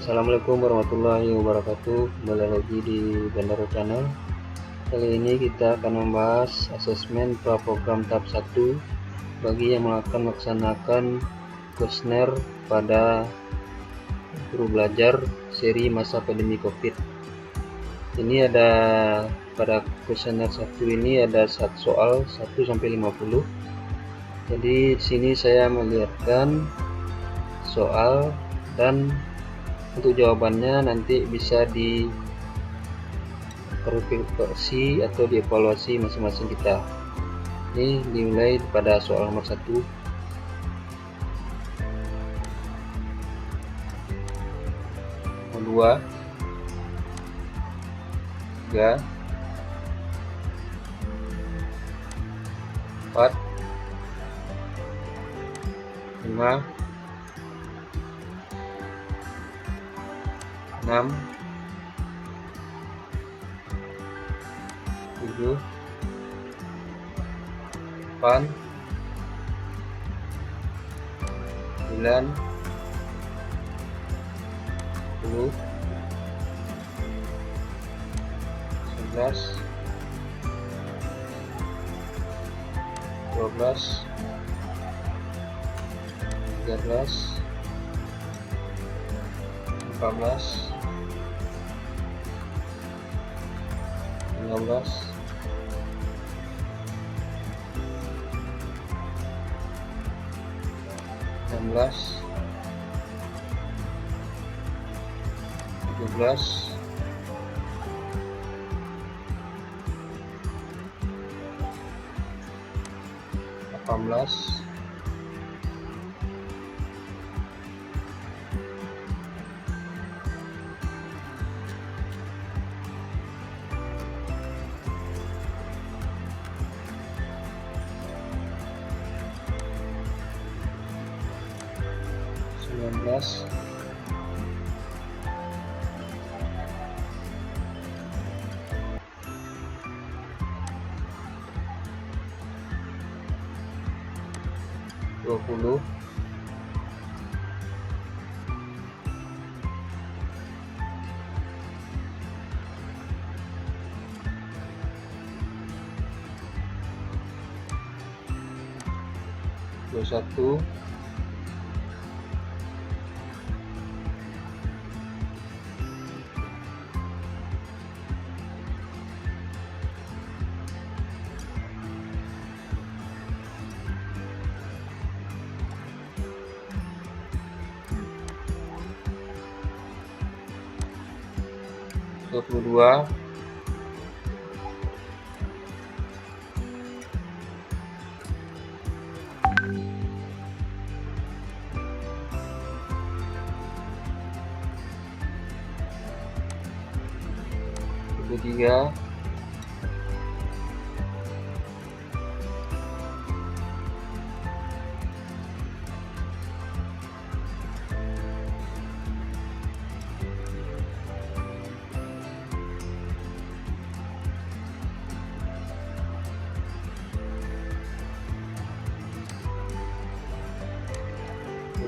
Assalamualaikum warahmatullahi wabarakatuh. Kembali lagi di Bandaro Channel. Kali ini kita akan membahas asesmen praprogram tahap 1 bagi yang akan melaksanakan kuesioner pada guru belajar seri masa pandemi Covid. Ini ada pada kuesioner 1 ini ada soal 1 sampai 50. Jadi di sini saya melihatkan soal dan untuk jawabannya nanti bisa diverifikasi atau dievaluasi masing-masing kita. Ini dimulai pada soal nomor 1. Nomor 2, 3, 4, 5, 6, 7, 8, 9, 10, 11, 12, 13, 14, 15, 16, 17, 18, 19, 20, 21, 22, 23,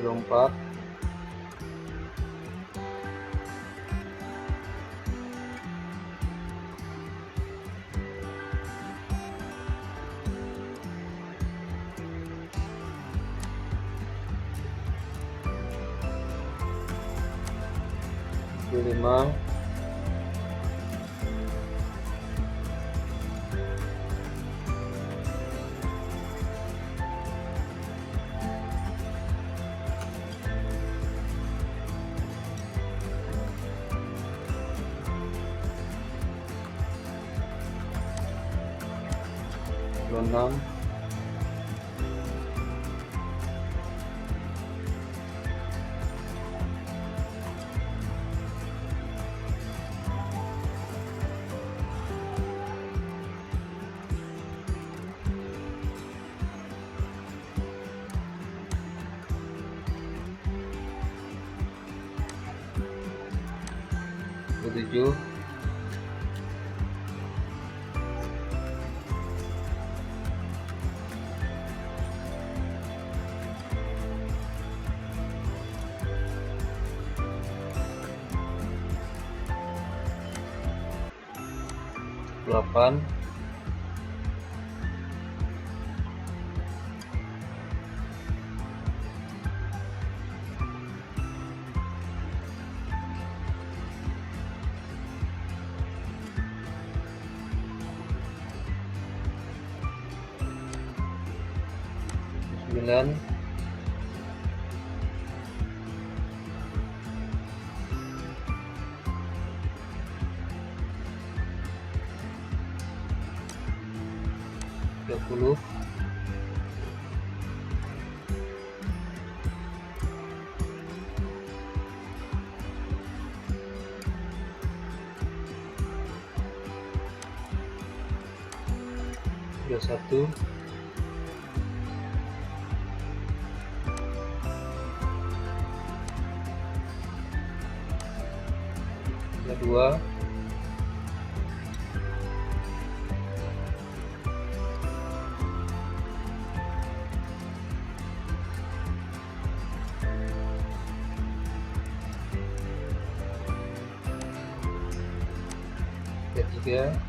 24, 25, 26, 27, 28, 28, 9, 30, 31, 32, 33, 34, 35, 36, 37,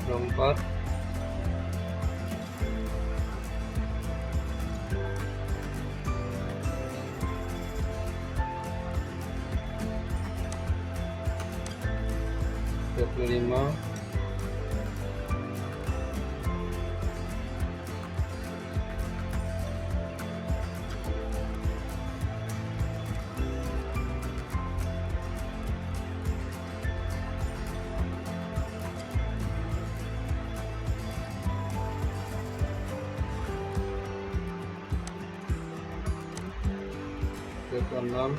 38, 39,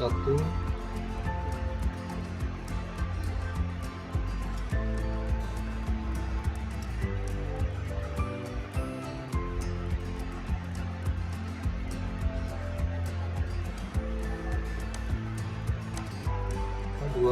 40, 1, 2,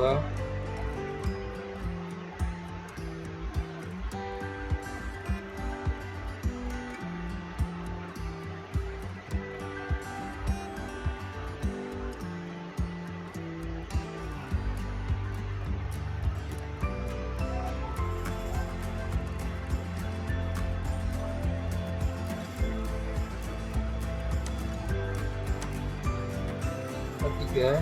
3,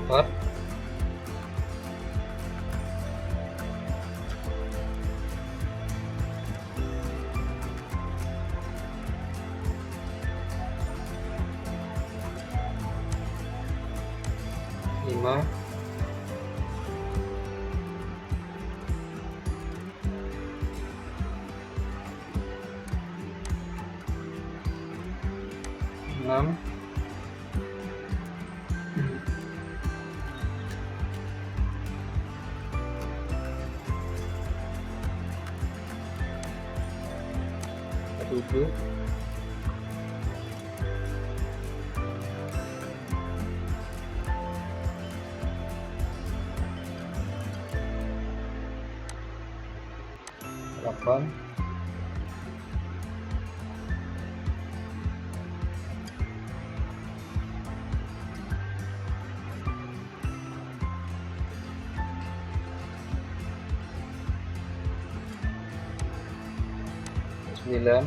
4, 5, 6, 7, 8, 9,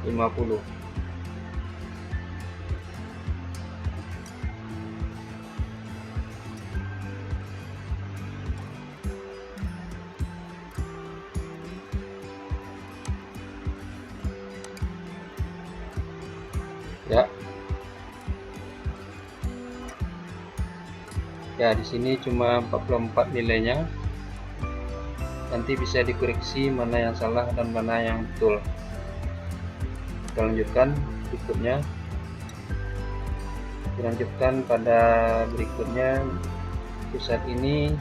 50. Ya, di sini cuma 44 nilainya. Nanti bisa dikoreksi mana yang salah dan mana yang betul. Kita lanjutkan berikutnya. Dilanjutkan pada berikutnya. Untuk saat ini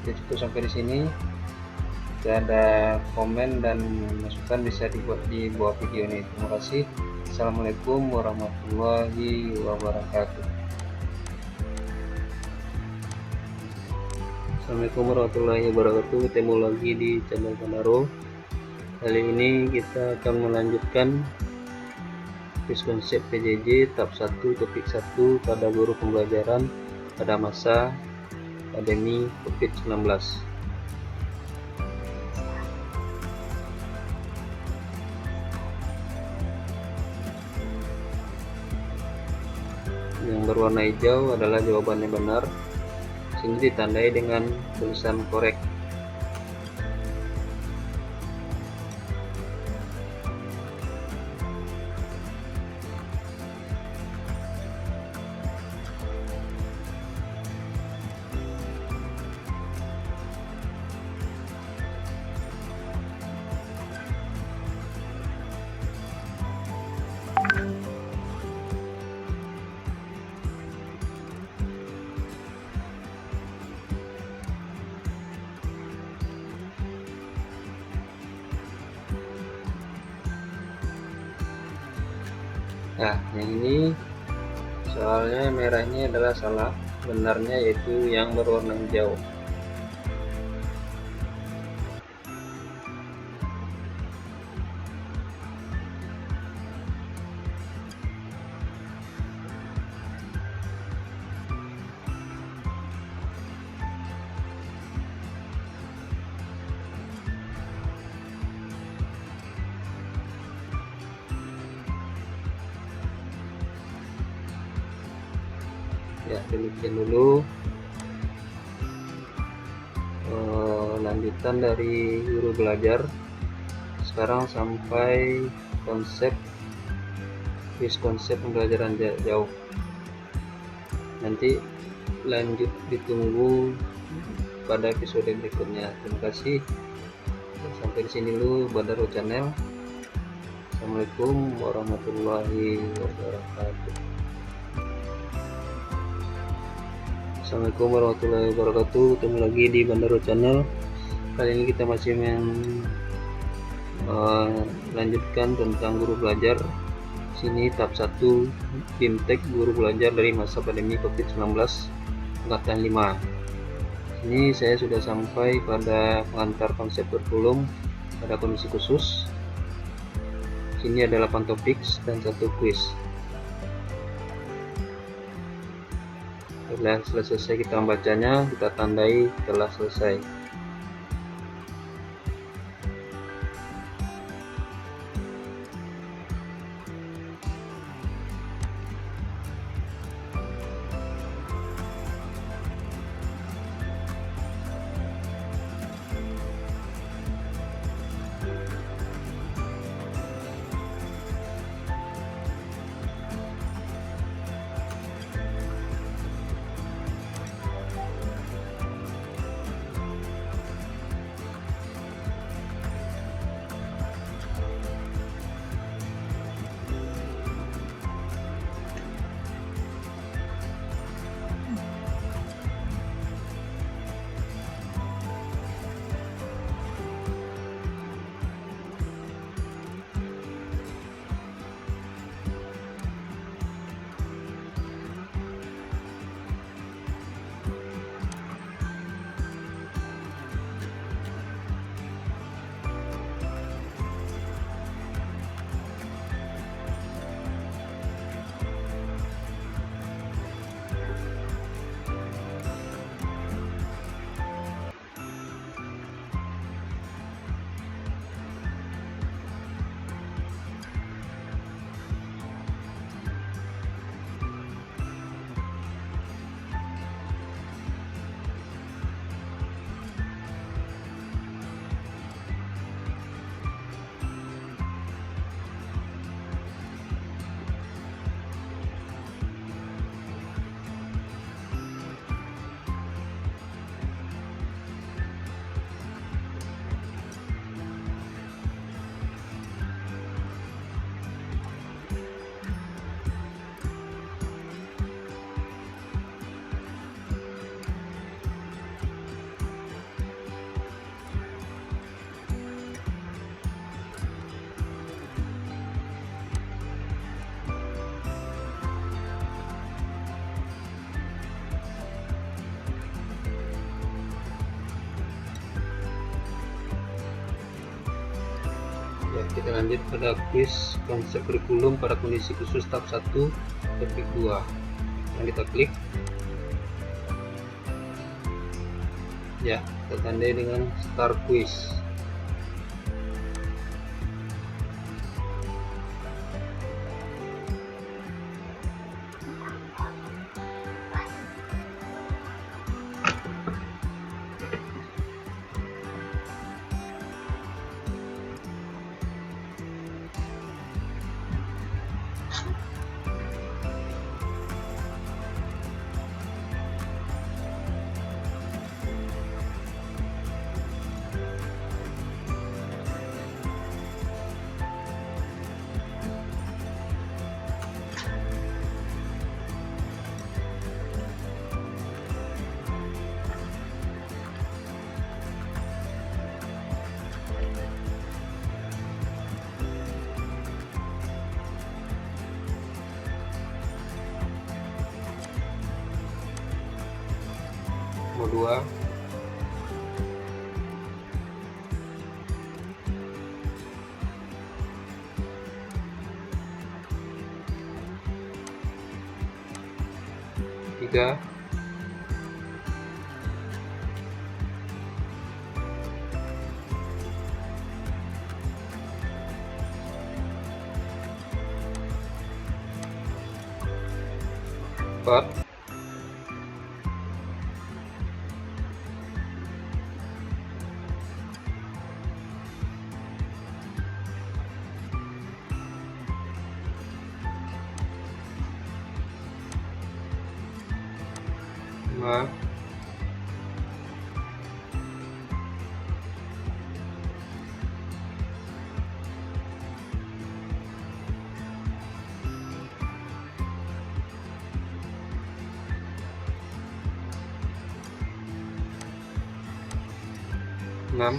ya cukup sampai di sini. Jika ada komen dan masukan bisa dibuat di bawah video ini. Terima kasih. Assalamualaikum warahmatullahi wabarakatuh. Assalamualaikum warahmatullahi wabarakatuh. Ketemu lagi di channel Bandaro. Kali ini kita akan melanjutkan kuis konsep PJJ tahap 1 topik 1 pada guru pembelajaran pada masa pandemi COVID-19. Yang berwarna hijau adalah jawabannya benar. Sini ditandai dengan tulisan korek. Nah, yang ini soalnya merah ini adalah salah, benarnya yaitu yang berwarna hijau. Ya, demikian dulu lanjutan dari guru belajar. Sekarang sampai konsep pembelajaran jarak jauh. Nanti lanjut ditunggu pada episode berikutnya. Terima kasih. Sampai di sini dulu Bandaro Channel. Assalamualaikum warahmatullahi wabarakatuh. Assalamualaikum warahmatullahi wabarakatuh. Ketemu lagi di Bandaro Channel. Kali ini kita masih melanjutkan tentang guru belajar. Sini tahap 1 BIMTEK guru belajar dari masa pandemi COVID-19 angkatan 5. Ini saya sudah sampai pada pengantar konsep kurikulum pada komisi khusus. Sini ada 8 topik dan 1 kuis. Setelah selesai kita membacanya, kita tandai telah selesai. kita lanjut pada kuis konsep kurikulum pada kondisi khusus tahap 1 topik 2. Yang kita klik, ya, kita tandai dengan start quiz. Nomor 2, tiga, empat, lima, enam,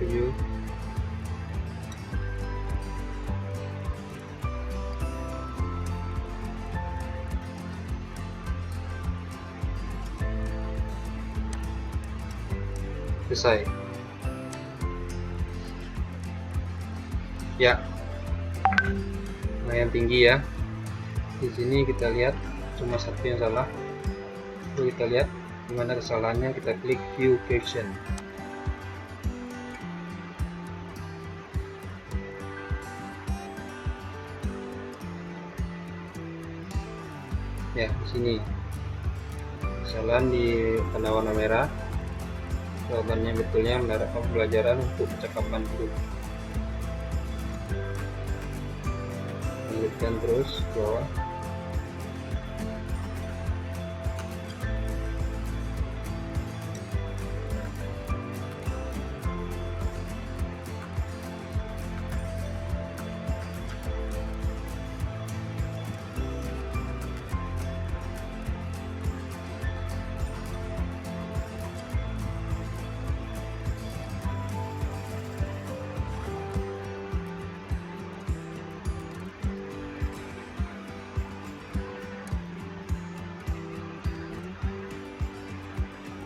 tujuh, selesai. Ya, lumayan tinggi ya. Di sini kita lihat cuma satu yang salah. Lalu kita lihat dimana kesalahannya. Kita klik view question. Ya, di sini kesalahan di tanda warna merah. Jawabannya betulnya mendarat pembelajaran untuk percakapan huruf. Lanjutkan terus ke bawah.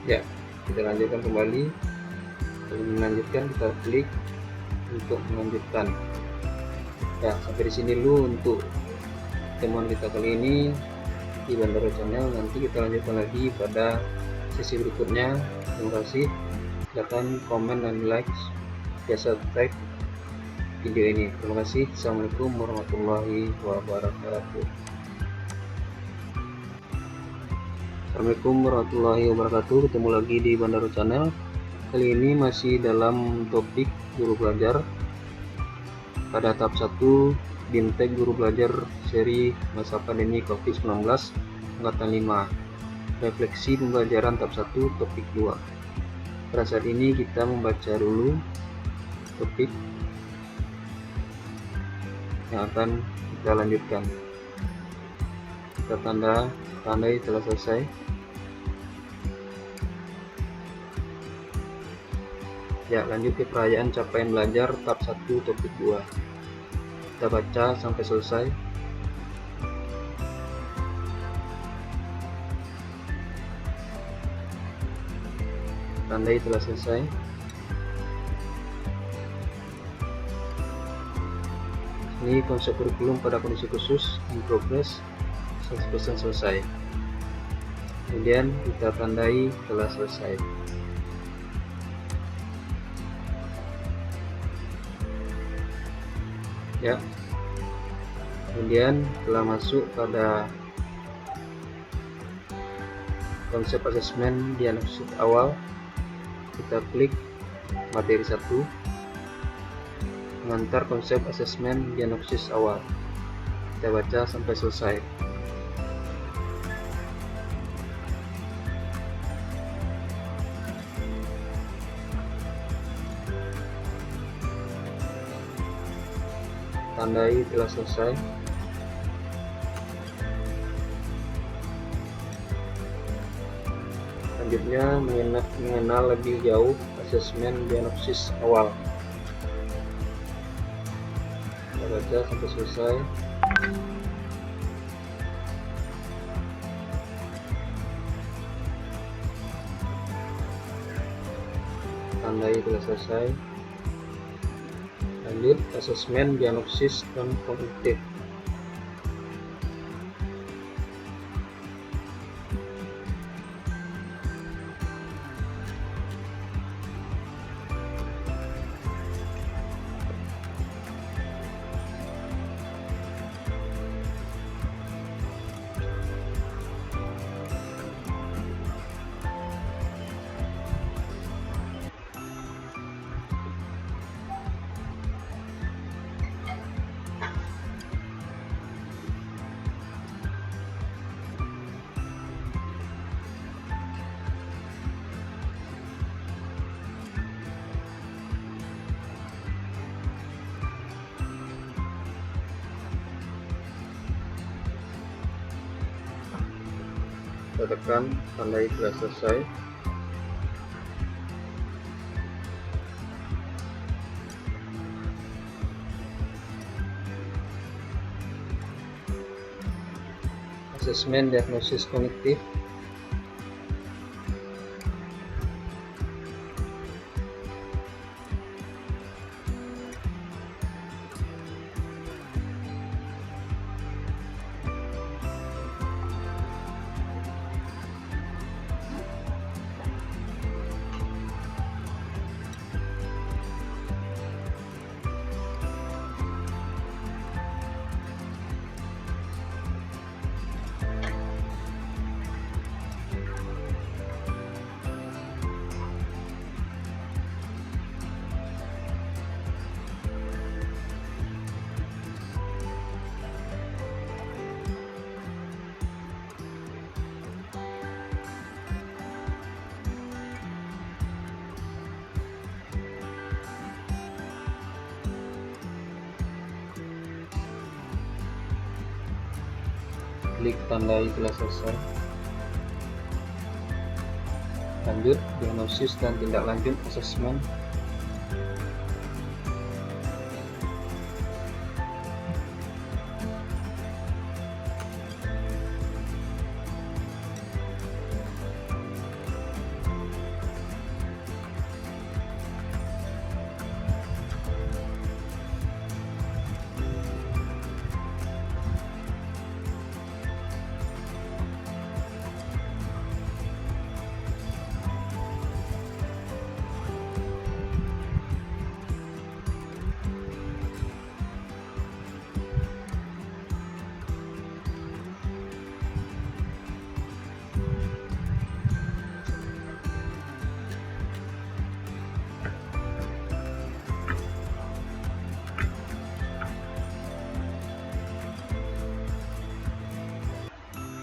Ya, kita lanjutkan kembali. Untuk melanjutkan kita klik untuk melanjutkan. Ya, sampai di sini dulu untuk temuan kita kali ini di Bandaro Channel. Nanti kita lanjutkan lagi pada sesi berikutnya. Terima kasih. Silakan komen dan like, ya subscribe video ini. Terima kasih. Assalamualaikum warahmatullahi wabarakatuh. Assalamualaikum warahmatullahi wabarakatuh. Ketemu lagi di Bandaro Channel. Kali ini masih dalam topik guru belajar pada tahap 1 BIMTEK guru belajar seri masa pandemi COVID-19 angkatan 5. Refleksi pembelajaran tahap 1 topik 2. Pada saat ini kita membaca dulu topik yang akan kita lanjutkan. Kita tandai telah selesai. Ya, lanjut ke perayaan capaian belajar tab 1 topik 2. Kita baca sampai selesai. Tandai telah selesai. Ini konsep kurikulum pada kondisi khusus, in progress, 100% selesai. Kemudian kita tandai telah selesai. Ya, kemudian telah masuk pada konsep asesmen diagnosis awal. Kita klik materi 1, mengantar konsep asesmen diagnosis awal. Kita baca sampai selesai. Tandai telah selesai. Selanjutnya mengenal lebih jauh asesmen diagnosis awal. Kita baca sampai selesai. Tandai telah selesai. Lanjut asesmen diagnosis non kognitif. Kita tekan tandai telah selesai. Asesmen diagnosis kognitif. Klik tandai telah selesai. Lanjut diagnosis dan tindak lanjut asesmen.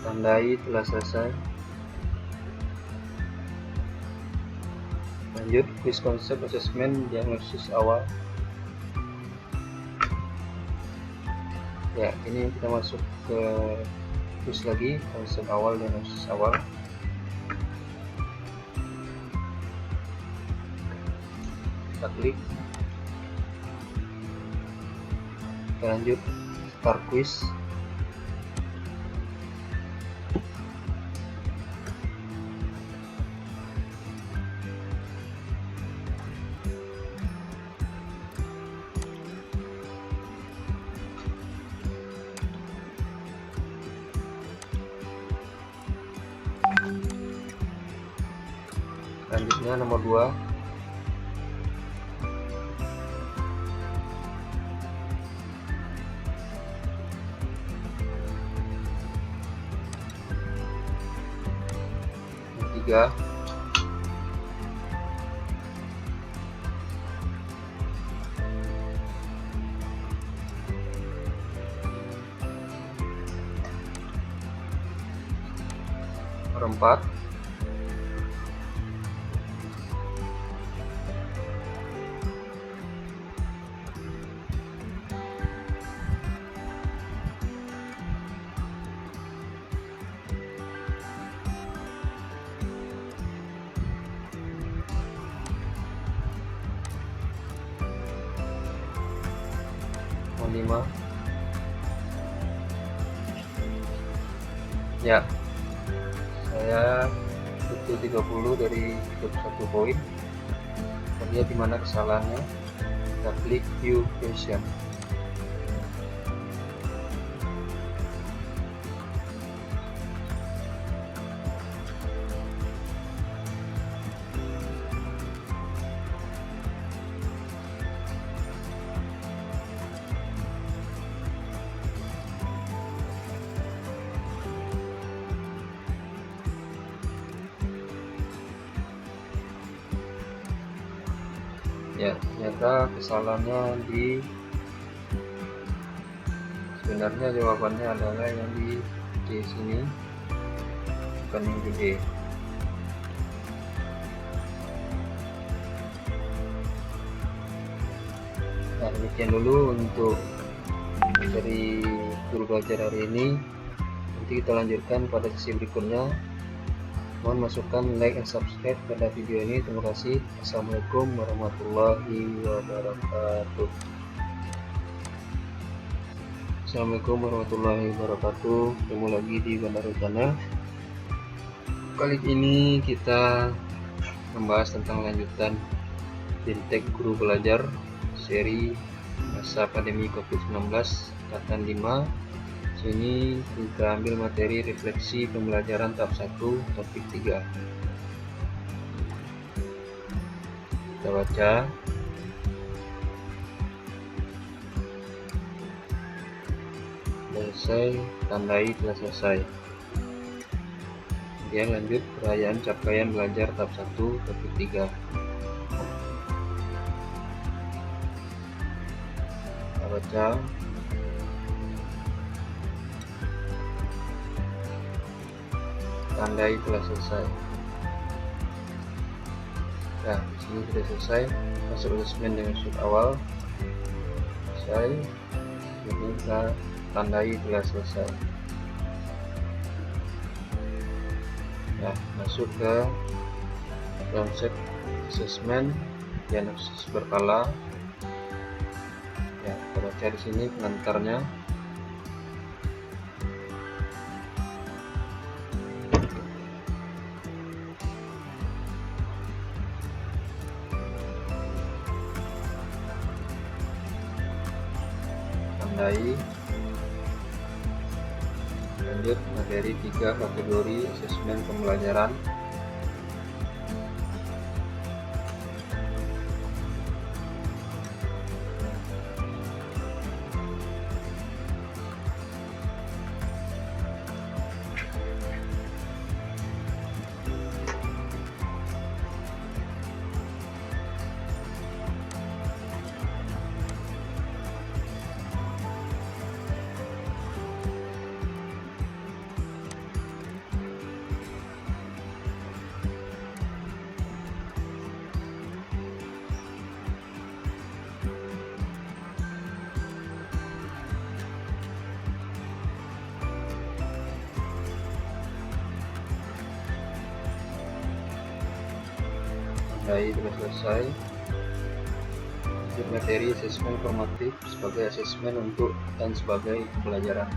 Tandai telah selesai. Lanjut quiz konsep asesmen diagnosis awal. Ya, ini kita masuk ke quiz lagi, konsep awal diagnosis awal. kita klik, kita lanjut start quiz. Selanjutnya nomor 2. Nomor 3. Nomor 4. Nomor 5. Ya, saya butuh 30 dari 31 poin. Kita lihat di mana kesalahannya. Kita klik view question. Ya, ternyata kesalahannya sebenarnya jawabannya adalah yang di C sini, bukan yang di D. Nah, demikian dulu untuk dari guru belajar hari ini. Nanti kita lanjutkan pada sesi berikutnya. Mohon masukan, like, dan subscribe pada video ini. Terima kasih. Assalamualaikum warahmatullahi wabarakatuh. Assalamualaikum warahmatullahi wabarakatuh. Ketemu lagi di Bandaro Channel. Kali ini kita membahas tentang lanjutan Fintech Guru Belajar seri masa pandemi COVID-19 angkatan 5. Sini kita ambil materi refleksi pembelajaran tahap 1 topik 3. Kita baca. Selesai, tandai telah selesai. Kemudian lanjut perayaan capaian belajar tahap 1 topik 3. Kita baca. Tandai telah selesai. Nah, di sini sudah selesai. Masuk asesmen dengan shoot awal. Selesai. Jadi kita tandai telah selesai. Nah, masuk ke konsep asesmen diagnosis berkala. Ya, kita baca di sini pengantarnya. Tandai. Lanjut materi 3 kategori asesmen pembelajaran. Tandai telah selesai. lanjut materi asesmen formatif sebagai asesmen untuk dan sebagai pembelajaran.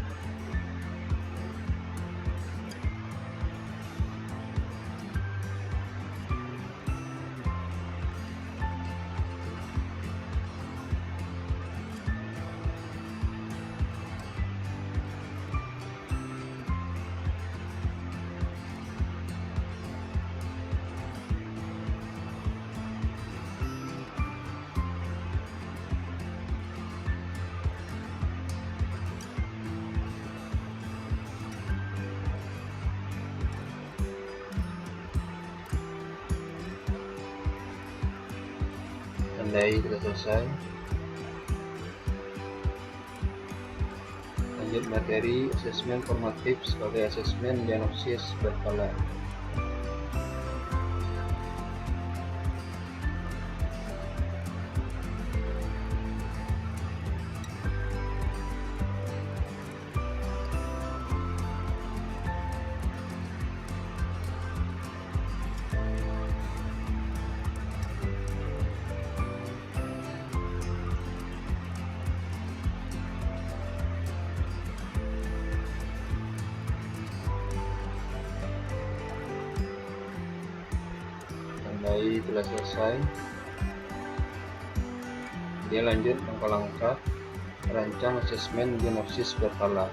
Tandai telah selesai. Lanjut materi asesmen formatif sebagai asesmen diagnosis berkala. Tandai telah selesai. Dia lanjut langkah-langkah rancang asesmen diagnosis berkala.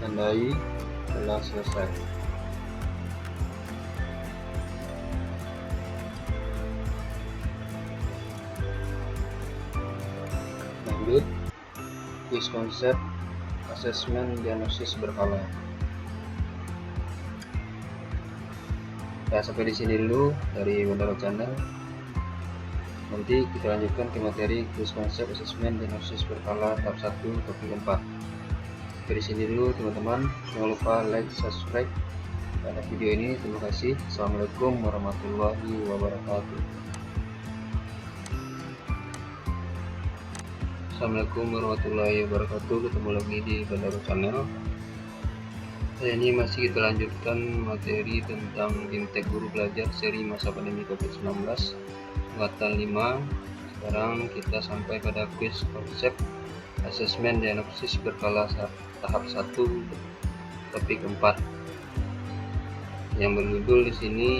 Tandai telah selesai. Lanjut kuis konsep asesmen diagnosis berkala. Ya, sampai di sini dulu dari Bandara Channel. Nanti kita lanjutkan ke materi kuis konsep asesmen diagnosis berkala tahap 1 topik 4. Dari sini dulu teman-teman, jangan lupa like, subscribe pada video ini. Terima kasih. Assalamualaikum warahmatullahi wabarakatuh. Assalamualaikum warahmatullahi wabarakatuh. Ketemu lagi di Bandara Channel. Ini masih kita lanjutkan materi tentang Bimtek Guru Belajar seri masa pandemi COVID-19 angkatan 5. Sekarang kita sampai pada kuis konsep asesmen diagnosis berkala tahap 1 topik 4 yang berjudul di sini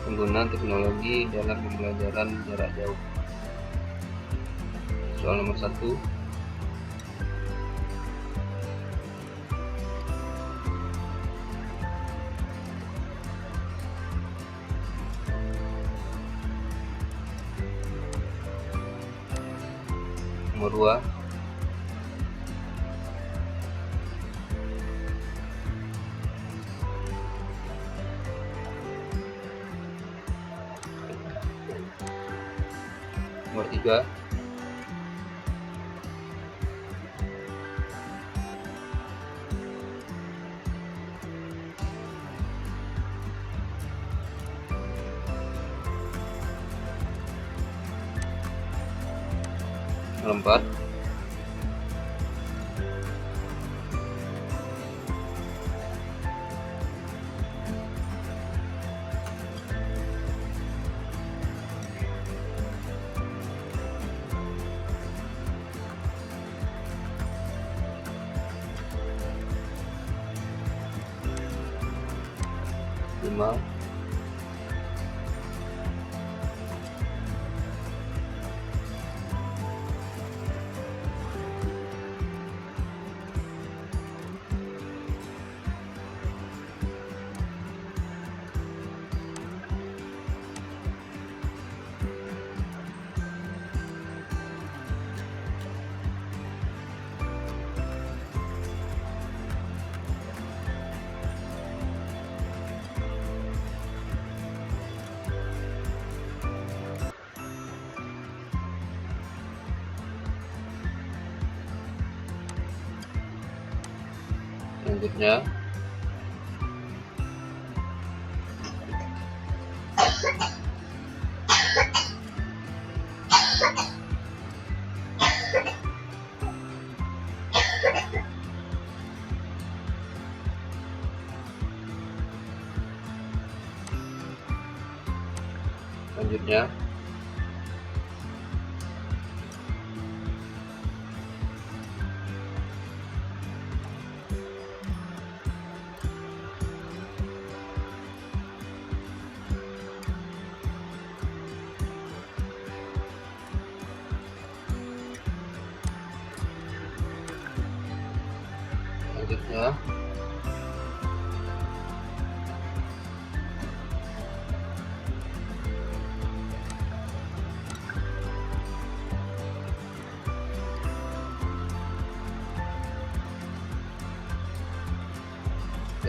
penggunaan teknologi dalam pembelajaran jarak jauh. Soal nomor 1. Nomor 2. Nomor 3. Nomor 4. Lima. Selanjutnya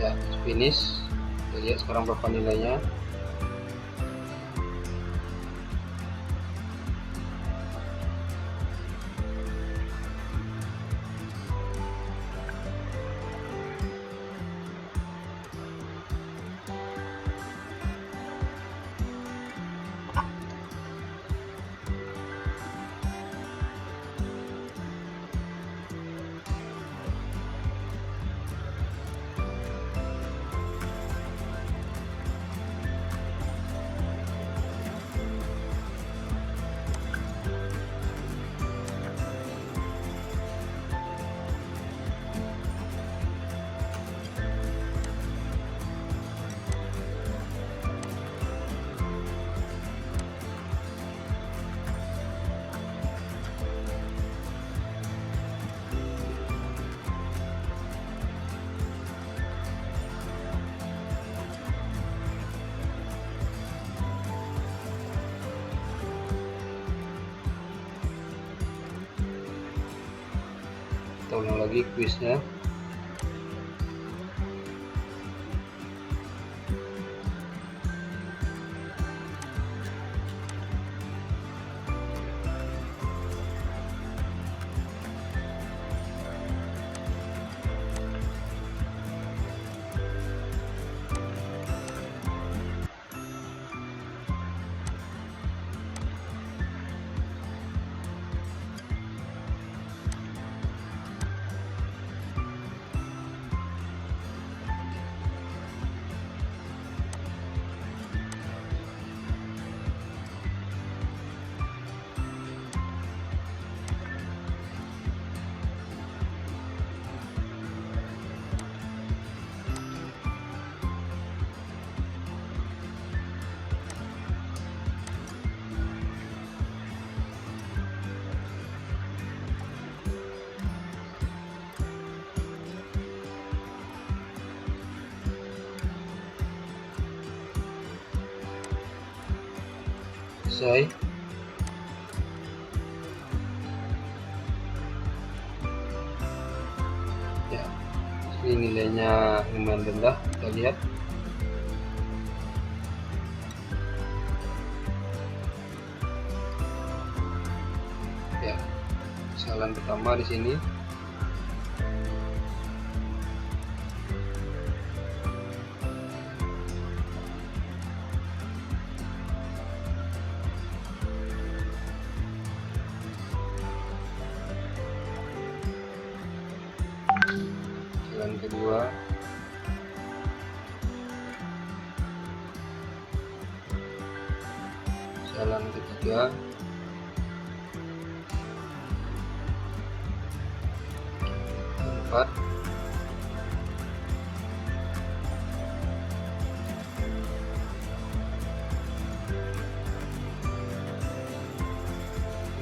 ya finish. Kita lihat sekarang berapa nilainya. Kita ulang lagi kuisnya. Selesai. Ya, ini nilainya lumayan rendah, kita lihat. Ya, kesalahan pertama di sini. Jalan kedua, jalan ketiga, keempat,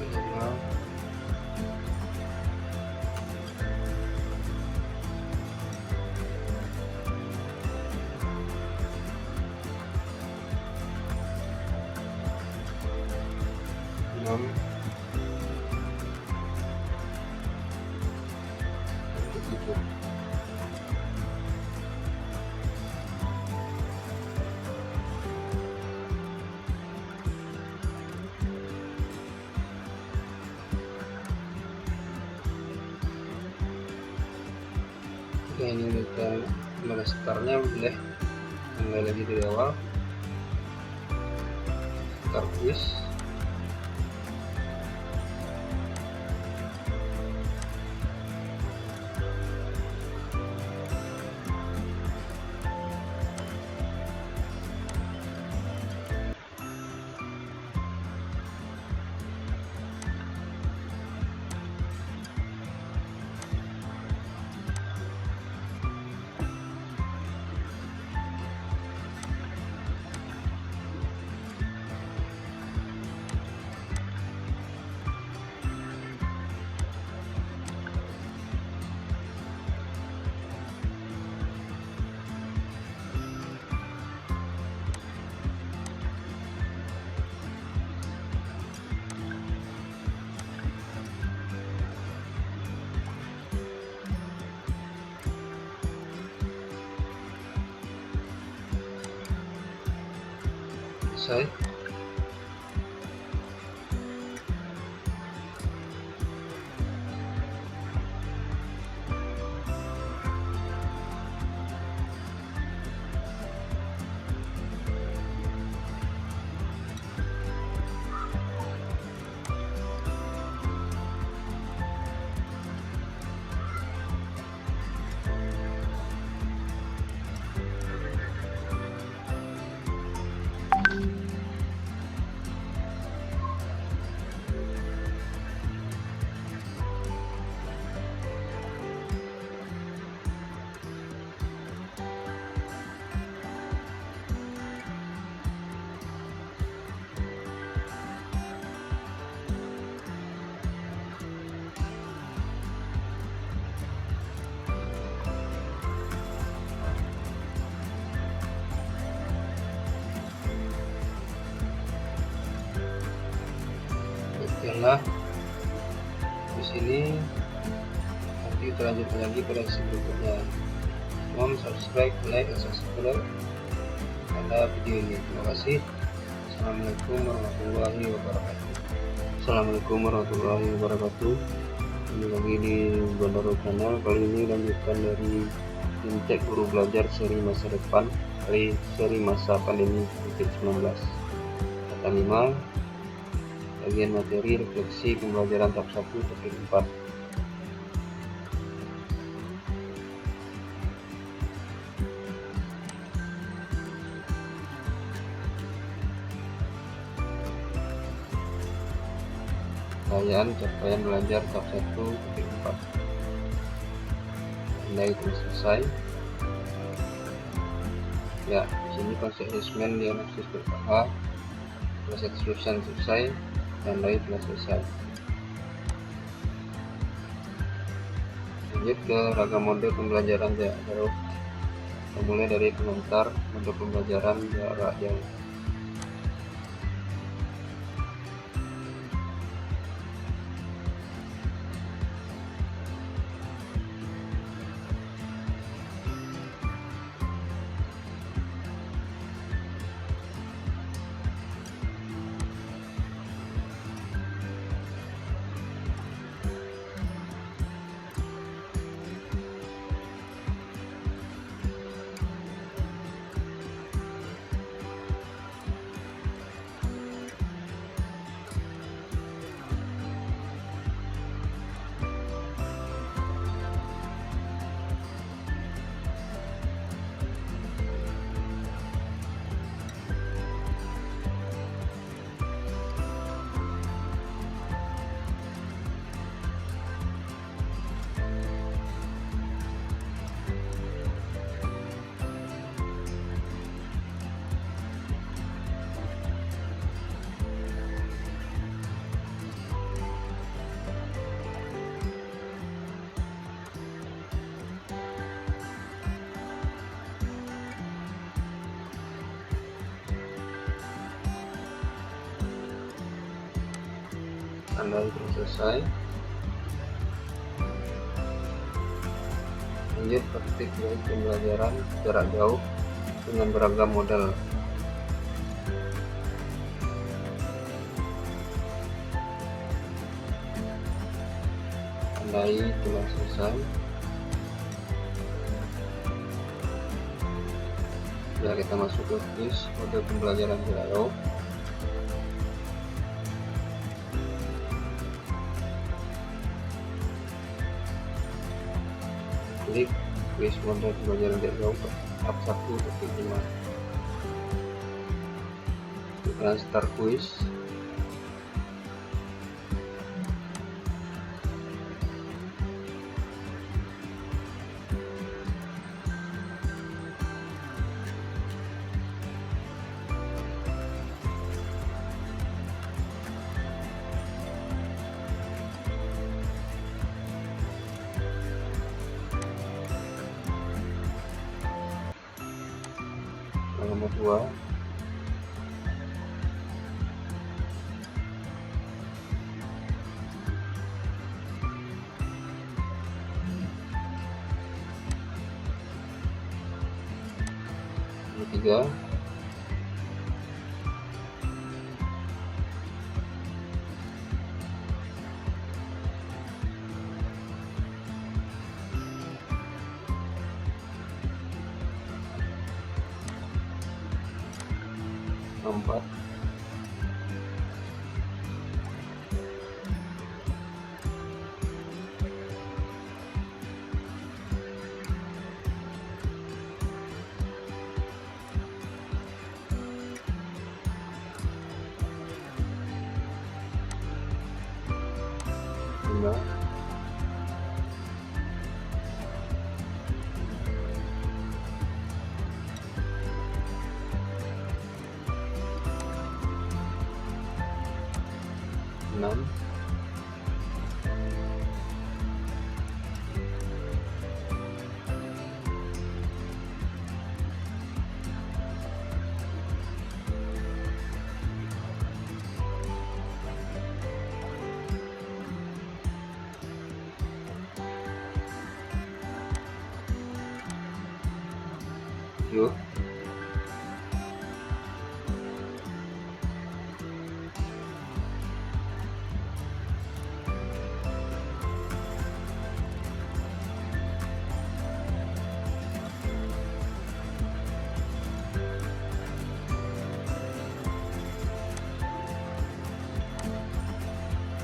kelima, enam, tujuh. Oke, ini kita mulai startnya boleh mulai lagi dari awal. Start quiz. Selesai. Setelah di sini nanti kita lanjutkan lagi pada sesi berikutnya. Mohon subscribe, like, dan subscribe pada video ini. Terima kasih. Assalamualaikum warahmatullahi wabarakatuh. Assalamualaikum warahmatullahi wabarakatuh. Ini lagi di Bandaro Channel. Kali ini lanjutan dari Fintech Guru Belajar seri masa depan, kali seri masa pandemi COVID-19. Kata 5, bagian materi refleksi pembelajaran tahap 1 topik 4. Capaian belajar tahap 1 topik 4. Nilai itu selesai. Ya, di sini konsep assessment diagnosis bertahap, proses execution selesai, dan lain telah selesai. Lanjut ke ragam mode pembelajaran jarak jauh. Mulai dari pengantar mode pembelajaran jarak jauh. Anda sudah selesai. Lanjut praktik pembelajaran jarak jauh dengan beragam model. Tandai telah selesai. Ya, kita masuk ke kuis untuk pembelajaran dialog. Klik kuis mode pembelajaran dialog tahap 1 topik 5. Tekan start kuis. Nomor 2, nomor 3, nomor 4, lima, 6, 7,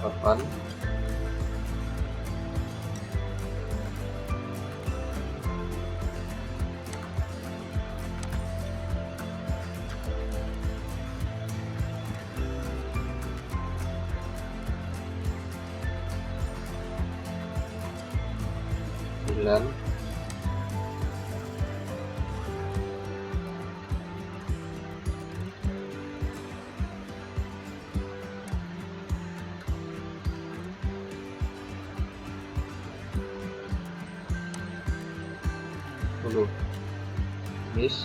8, 9, 10. Bis.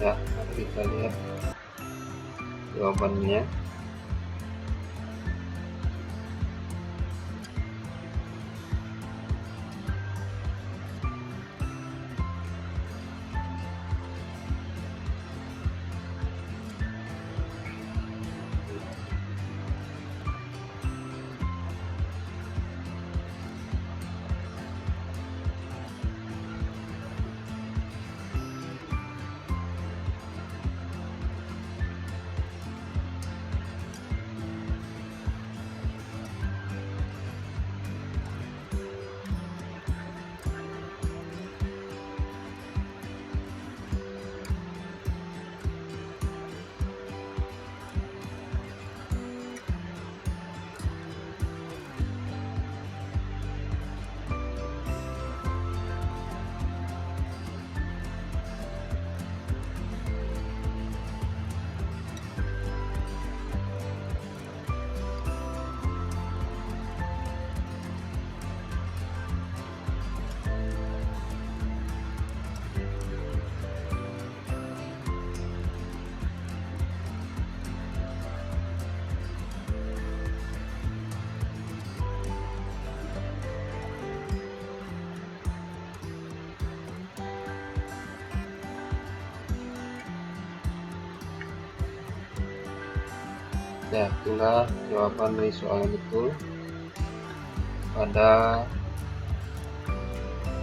Ya, mari kita lihat jawabannya. Ya, itulah jawaban dari soal yang betul. pada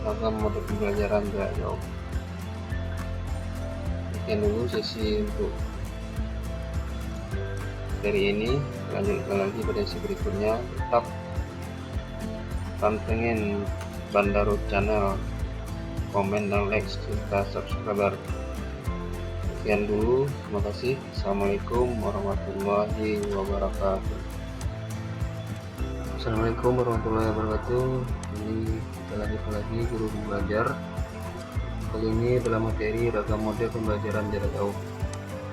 ragam mode pembelajaran jarak jauh. Sekian dulu sesi untuk seri ini. Lanjutkan lagi pada sesi berikutnya. Tetap pantengin Bandaro Channel, komen dan like serta subscriber. Sekian dulu, terima kasih. Assalamualaikum warahmatullahi wabarakatuh. Assalamualaikum warahmatullahi wabarakatuh. Ini kita lanjut lagi guru belajar. Kali ini adalah materi ragam model pembelajaran jarak jauh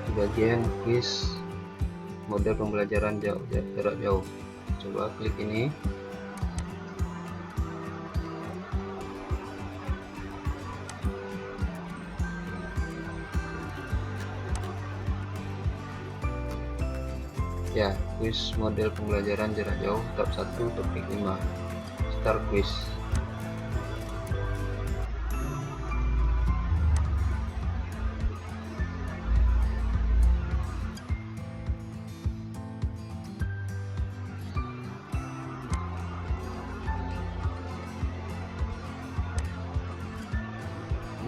di bagian quiz model pembelajaran jarak jauh. Coba klik ini. Ya, quiz model pembelajaran jarak jauh tahap 1 topik 5. Start quiz.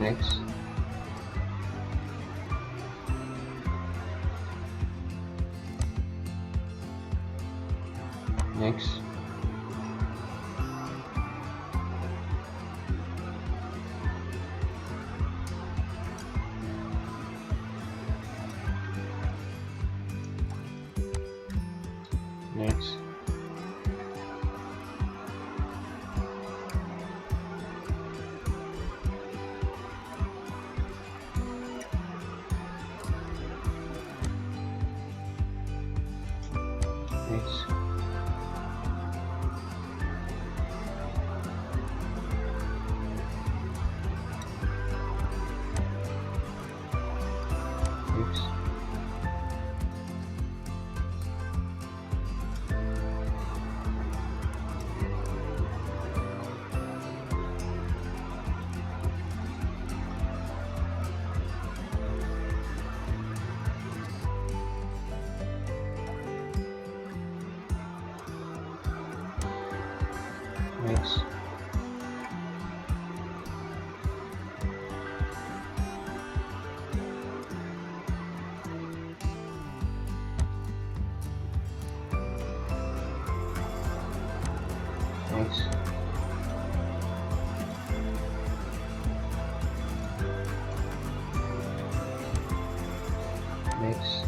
Next. Next. Next. Next. Next. Next. Next. Next.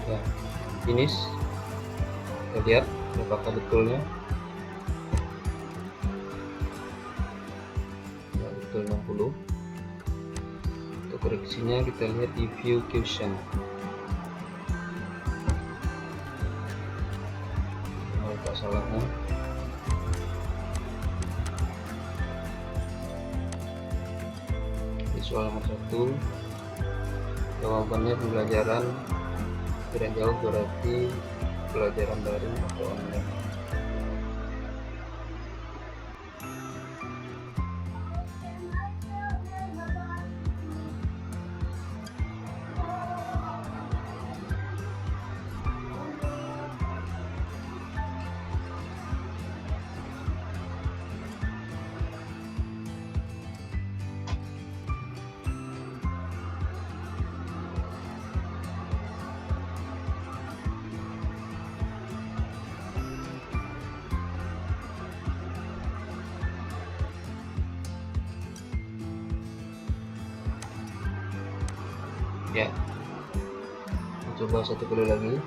Ya, finish. Kita lihat apakah betulnya. Ya, betul 60. Untuk koreksinya kita lihat di view question. Tak salahnya. Di soal nomor 1, jawabannya pembelajaran jarak jauh berarti pelajaran daring atau online. Ya, coba satu kali lagi.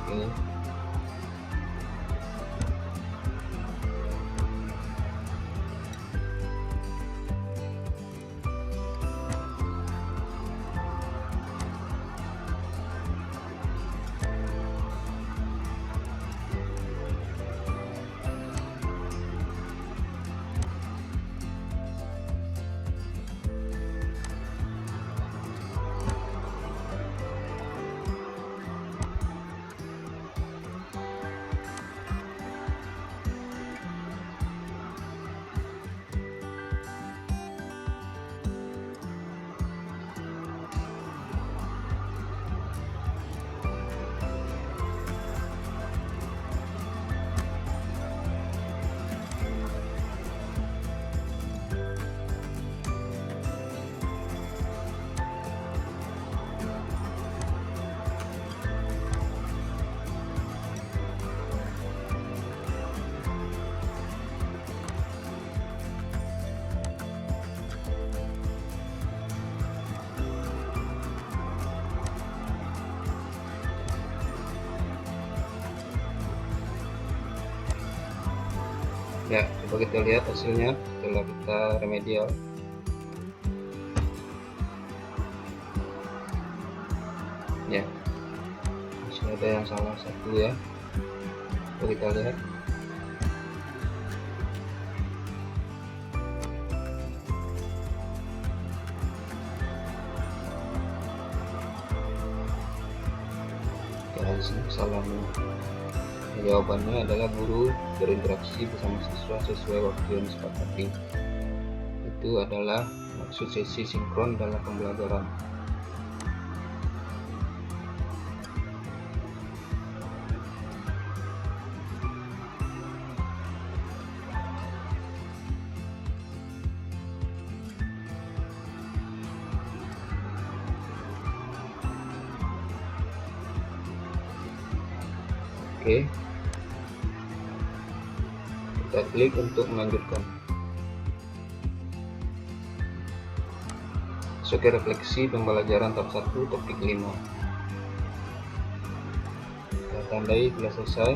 Oke. Ya, coba kita lihat hasilnya setelah kita remedial. Ya, masih ada yang salah satu ya. Coba kita lihat. Salahnya, jawabannya adalah guru berinteraksi bersama siswa sesuai waktu yang disepakati. Itu adalah maksud sesi sinkron dalam pembelajaran. Oke, kita klik untuk melanjutkan. Masuk ke refleksi pembelajaran tahap 1 topik 5. Kita tandai telah selesai.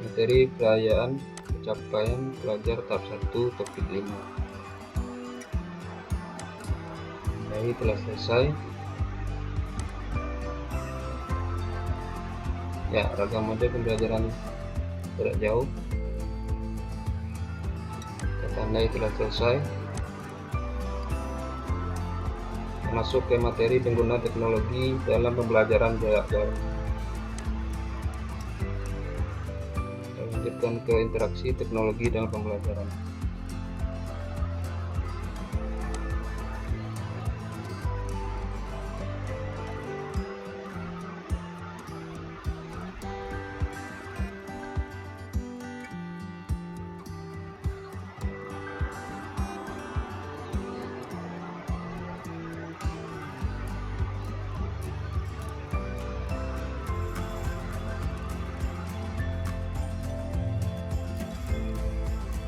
Materi perayaan pencapaian pelajar tahap 1 topik 5. Tandai telah selesai. Ya, ragam mode pembelajaran jarak jauh. Kita tandai telah selesai. Masuk ke materi penggunaan teknologi dalam pembelajaran jarak jauh. Kita lanjutkan ke interaksi teknologi dalam pembelajaran.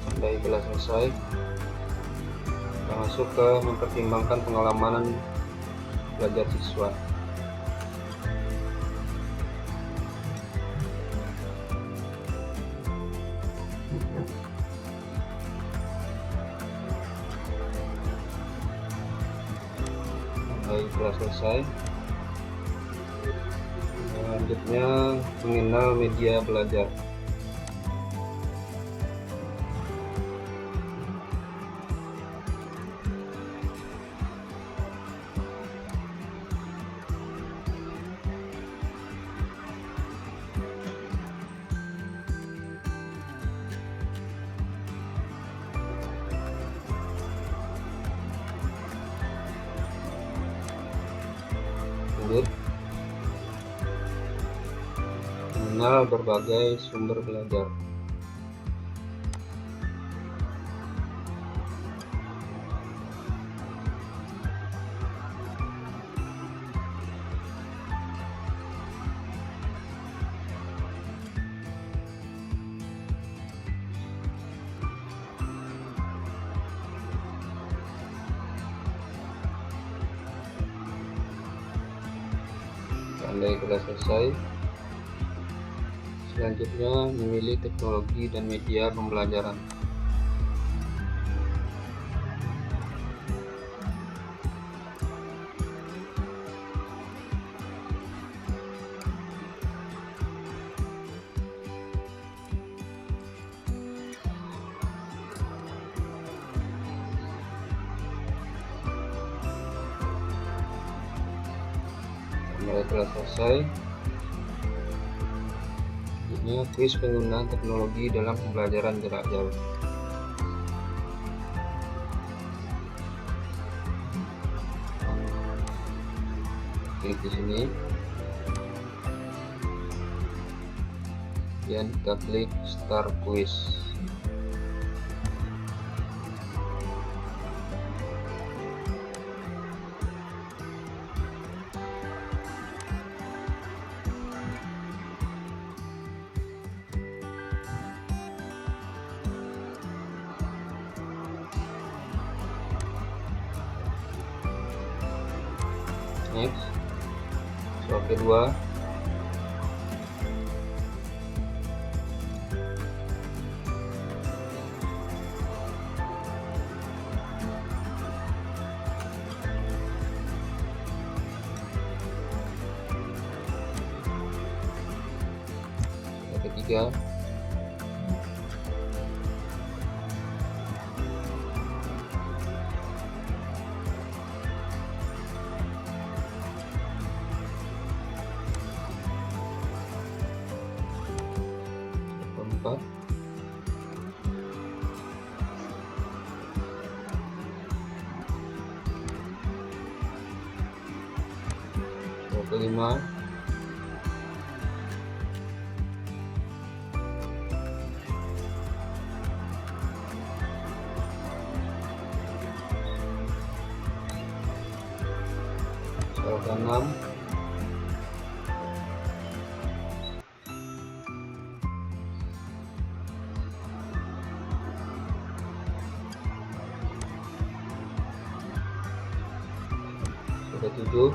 Tandai telah selesai. Kita masuk ke mempertimbangkan pengalaman belajar siswa. Tandai telah selesai. Selanjutnya mengenal media belajar. Lanjut, mengenal berbagai sumber belajar. Tandai telah selesai. Selanjutnya memilih teknologi dan media pembelajaran. Tandai telah selesai. Ini kuis penggunaan teknologi dalam pembelajaran jarak jauh. Klik di sini, dan kita klik Start Quiz. Next, soal kedua, 3. Keempat, 25, 6, 7,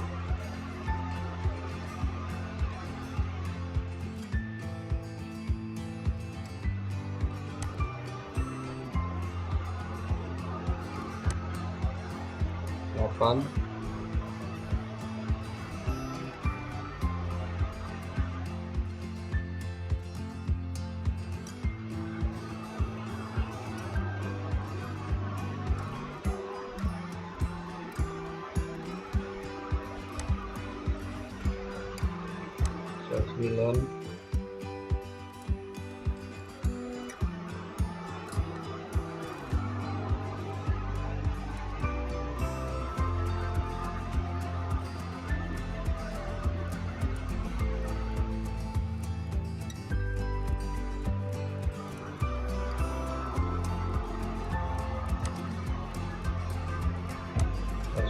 8, 9, 10,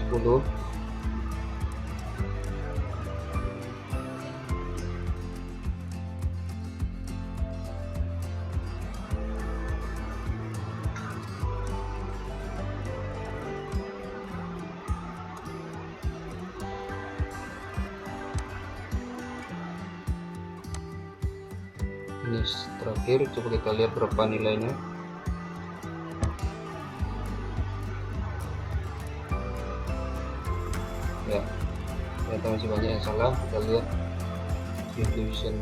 11. Ini terakhir, coba kita lihat berapa nilainya. Ya, ternyata masih banyak yang salah. Kita lihat division.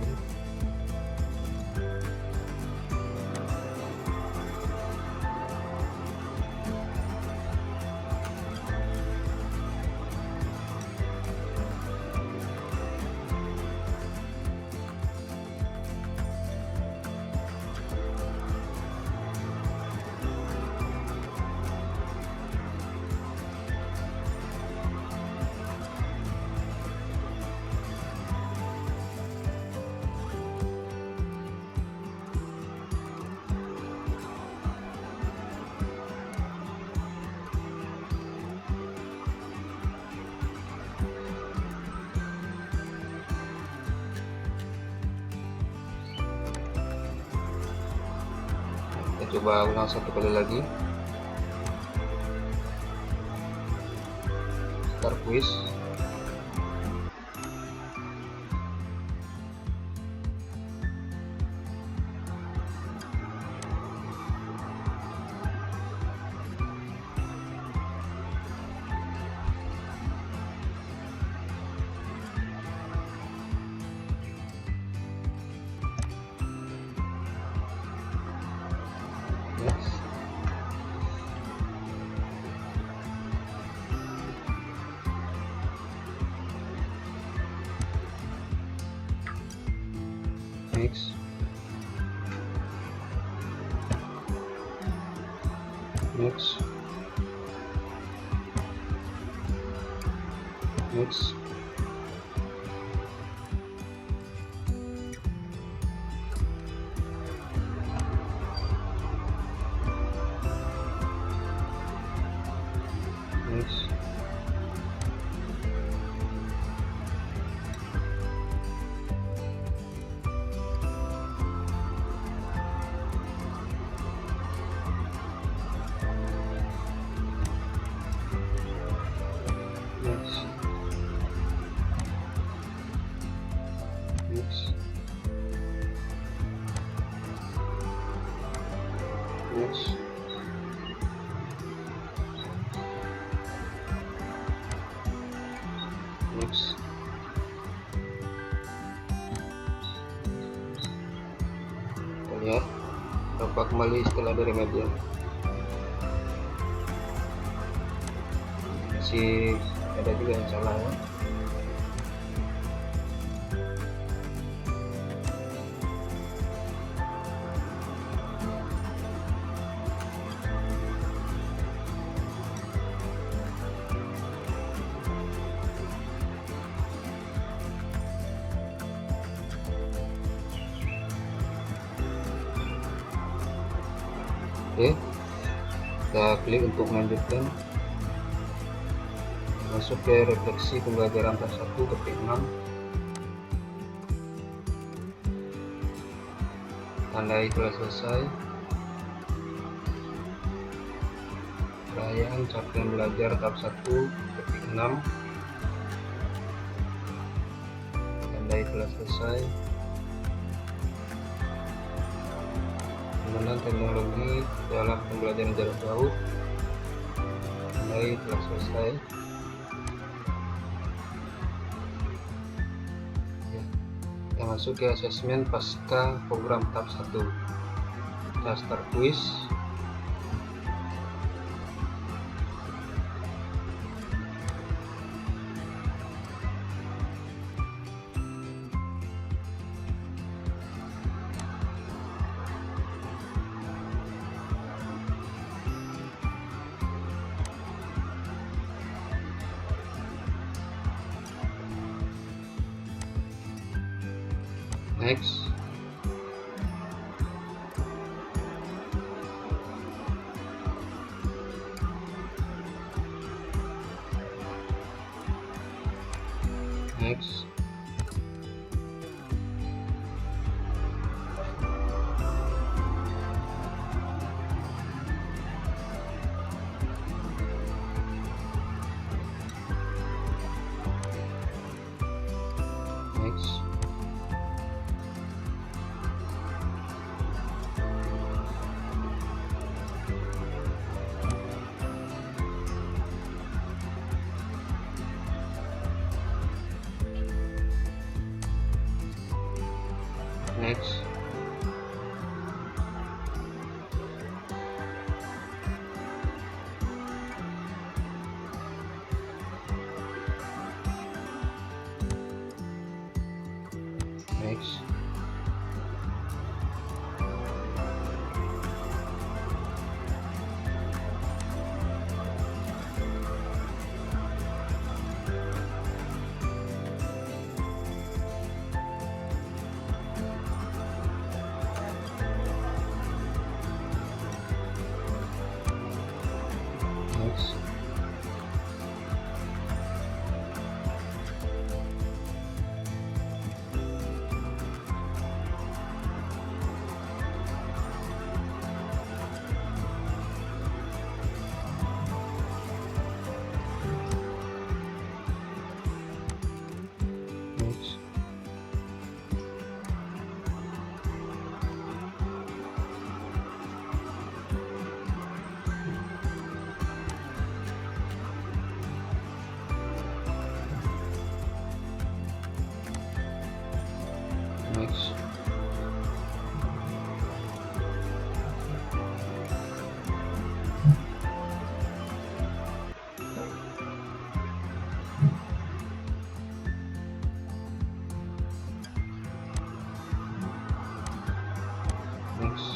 Kita coba ulang satu kali lagi. Start quiz. Next. Next. Next. Next. Next. Next. jumpa kembali setelah di remedial. Masih ada juga yang salah ya. Oke, kita klik untuk melanjutkan. Masuk ke refleksi pembelajaran tahap 1 ketik 6, tandai telah selesai. Rayaan capaian belajar tahap 1 ketik 6, tandai telah selesai. Penggunaan teknologi dalam pembelajaran jarak jauh, tandai telah selesai. Ya, kita masuk ke asesmen pasca program tahap 1. Kita start quiz. Next. Next. Next. Next. Next. Next. Next. Next. Next.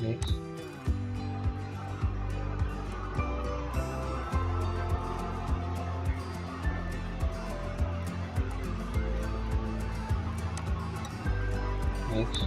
Next. Next.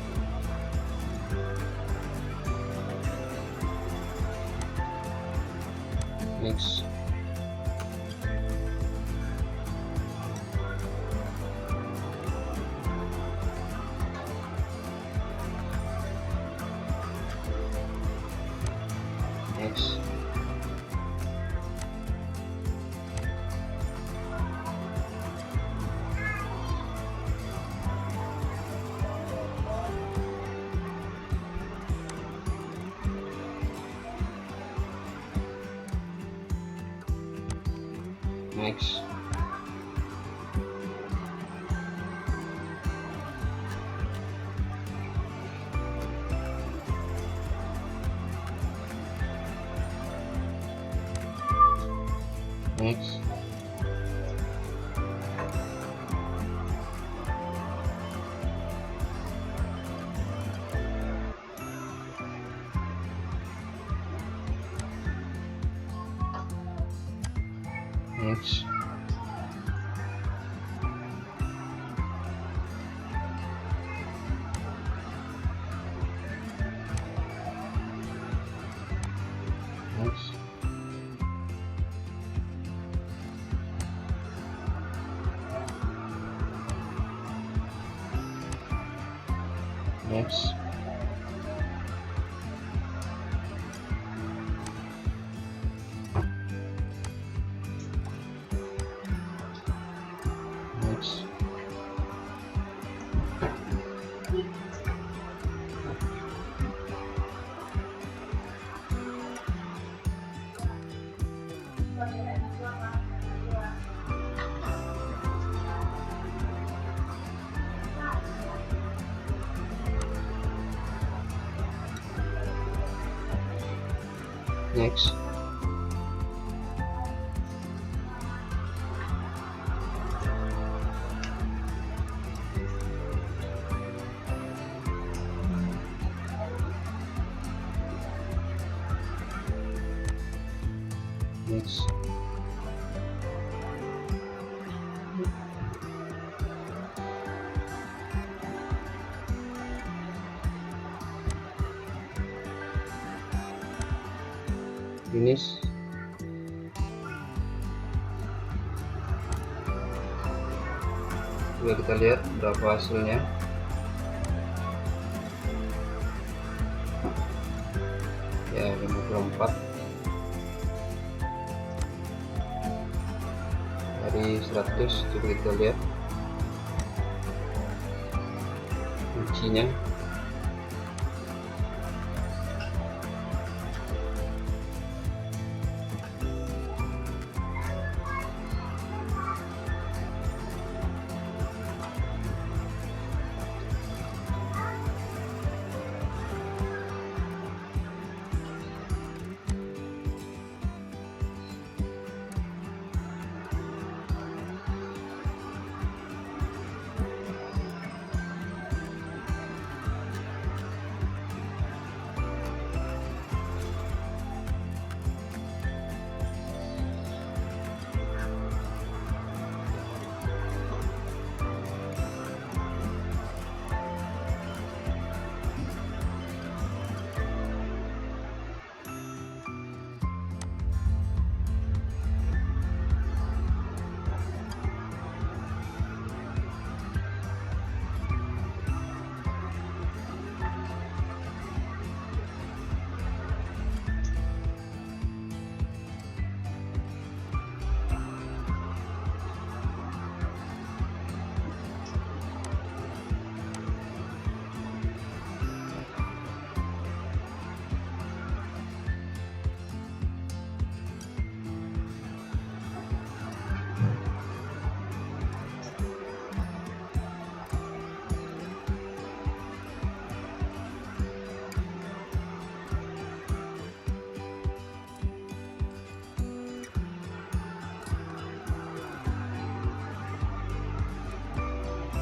Next. Next. Next. Next. Next. Next. Next. Next. Next. Next. Finish. Coba kita lihat berapa hasilnya. Ya, 54 dari 100. Coba kita lihat kuncinya.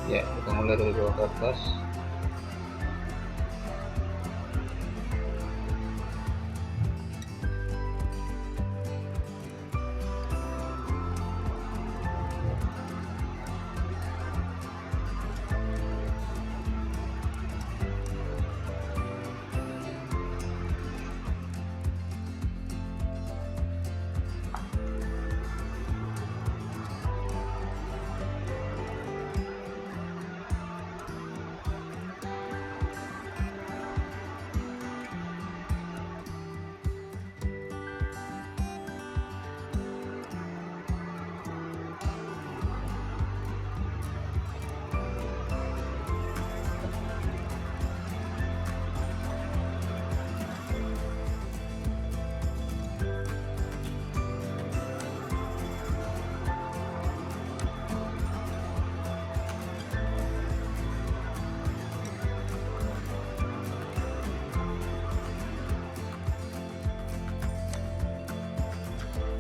Ya, kita mulai dari bawah ke atas.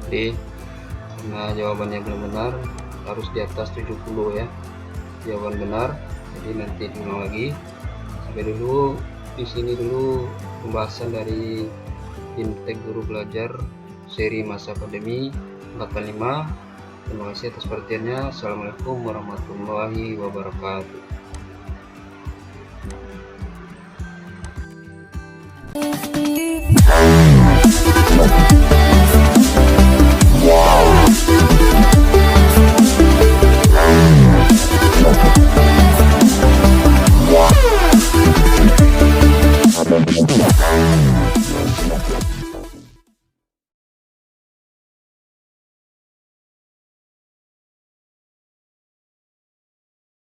D, karena jawabannya belum benar, harus di atas 70 ya jawaban benar. Jadi nanti diulang lagi. Sampai dulu di sini dulu pembahasan dari Fintech Guru Belajar seri masa pandemi angkatan 5. Terima kasih atas perhatiannya. Assalamualaikum warahmatullahi wabarakatuh.